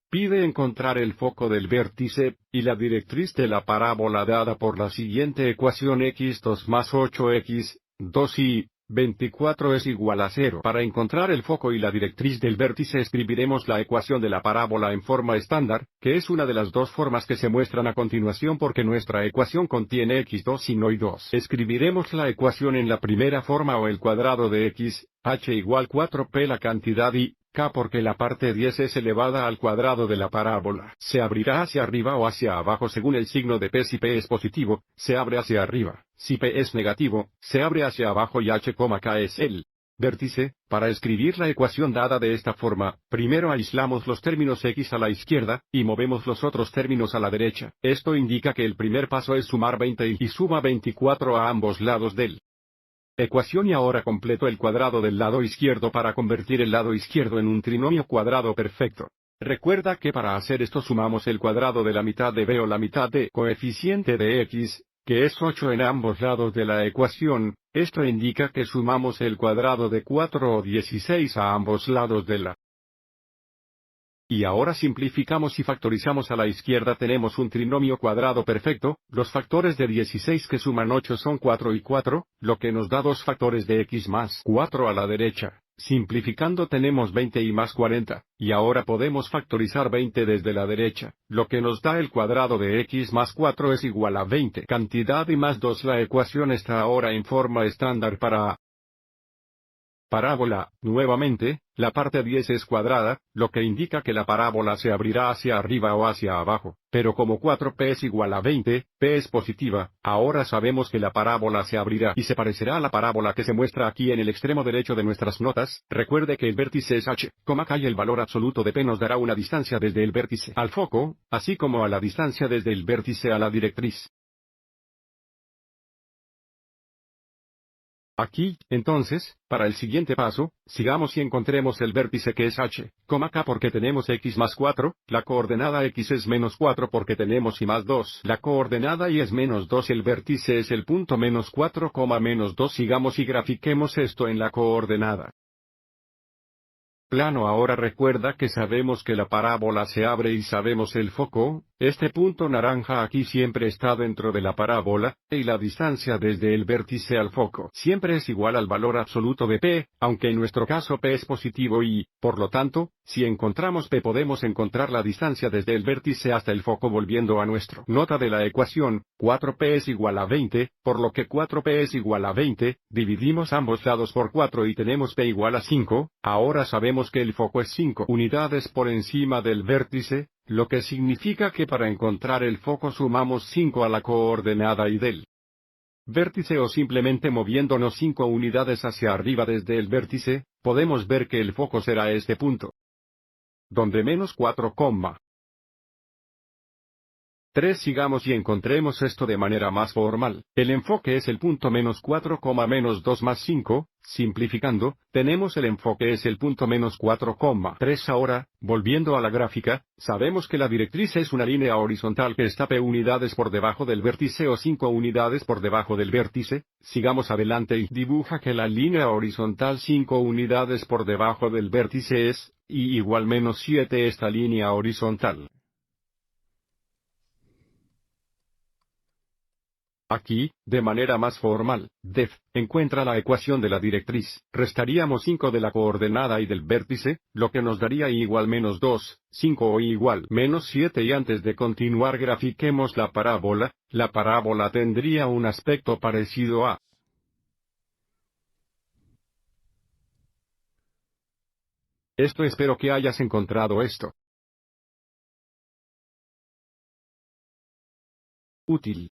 Pide encontrar el foco del vértice, y la directriz de la parábola dada por la siguiente ecuación x2 más 8x, 2 y 24 es igual a 0. Para encontrar el foco y la directriz del vértice escribiremos la ecuación de la parábola en forma estándar, que es una de las dos formas que se muestran a continuación porque nuestra ecuación contiene x2 y no y2. Escribiremos la ecuación en la primera forma o el cuadrado de x, h igual 4p la cantidad y k porque la parte 10 es elevada al cuadrado de la parábola. Se abrirá hacia arriba o hacia abajo según el signo de p. Si p es positivo, se abre hacia arriba. Si p es negativo, se abre hacia abajo y h, k es el vértice. Para escribir la ecuación dada de esta forma, primero aislamos los términos x a la izquierda, y movemos los otros términos a la derecha. Esto indica que el primer paso es sumar 20 y suma 24 a ambos lados del ecuación y ahora completo el cuadrado del lado izquierdo para convertir el lado izquierdo en un trinomio cuadrado perfecto. Recuerda que para hacer esto sumamos el cuadrado de la mitad de b o la mitad de coeficiente de x, que es 8 en ambos lados de la ecuación. Esto indica que sumamos el cuadrado de 4 o 16 a ambos lados de la. Y ahora simplificamos y factorizamos a la izquierda tenemos un trinomio cuadrado perfecto, los factores de 16 que suman 8 son 4 y 4, lo que nos da dos factores de x más 4 a la derecha. Simplificando tenemos 20 y más 40, y ahora podemos factorizar 20 desde la derecha, lo que nos da el cuadrado de x más 4 es igual a 20 cantidad y más 2. La ecuación está ahora en forma estándar para parábola. Nuevamente, la parte 10 es cuadrada, lo que indica que la parábola se abrirá hacia arriba o hacia abajo, pero como 4p es igual a 20, p es positiva, ahora sabemos que la parábola se abrirá y se parecerá a la parábola que se muestra aquí en el extremo derecho de nuestras notas. Recuerde que el vértice es h, k y el valor absoluto de p nos dará una distancia desde el vértice al foco, así como a la distancia desde el vértice a la directriz. Aquí, entonces, para el siguiente paso, sigamos y encontremos el vértice que es h, k porque tenemos x más 4, la coordenada x es menos 4 porque tenemos y más 2, la coordenada y es menos 2 y el vértice es el punto menos 4, menos 2. Sigamos y grafiquemos esto en la coordenada plano. Ahora recuerda que sabemos que la parábola se abre y sabemos el foco, este punto naranja aquí siempre está dentro de la parábola, y la distancia desde el vértice al foco siempre es igual al valor absoluto de p, aunque en nuestro caso p es positivo y, por lo tanto, si encontramos p podemos encontrar la distancia desde el vértice hasta el foco volviendo a nuestro nota de la ecuación, 4p es igual a 20, por lo que 4p es igual a 20, dividimos ambos lados por 4 y tenemos p igual a 5, ahora sabemos que el foco es 5 unidades por encima del vértice, lo que significa que para encontrar el foco sumamos 5 a la coordenada y del vértice o simplemente moviéndonos 5 unidades hacia arriba desde el vértice, podemos ver que el foco será este punto, donde menos 4, 3. Sigamos y encontremos esto de manera más formal. El enfoque es el punto menos 4, menos 2 más 5, simplificando, tenemos el enfoque es el punto menos 4, 3. Ahora, volviendo a la gráfica, sabemos que la directriz es una línea horizontal que está p unidades por debajo del vértice o 5 unidades por debajo del vértice. Sigamos adelante y dibuja que la línea horizontal 5 unidades por debajo del vértice es, y igual menos 7 esta línea horizontal. Aquí, de manera más formal, def, encuentra la ecuación de la directriz. Restaríamos 5 de la coordenada y del vértice, lo que nos daría y igual menos 2, 5 o igual menos 7 y antes de continuar grafiquemos la parábola. La parábola tendría un aspecto parecido a esto. Espero que hayas encontrado esto útil.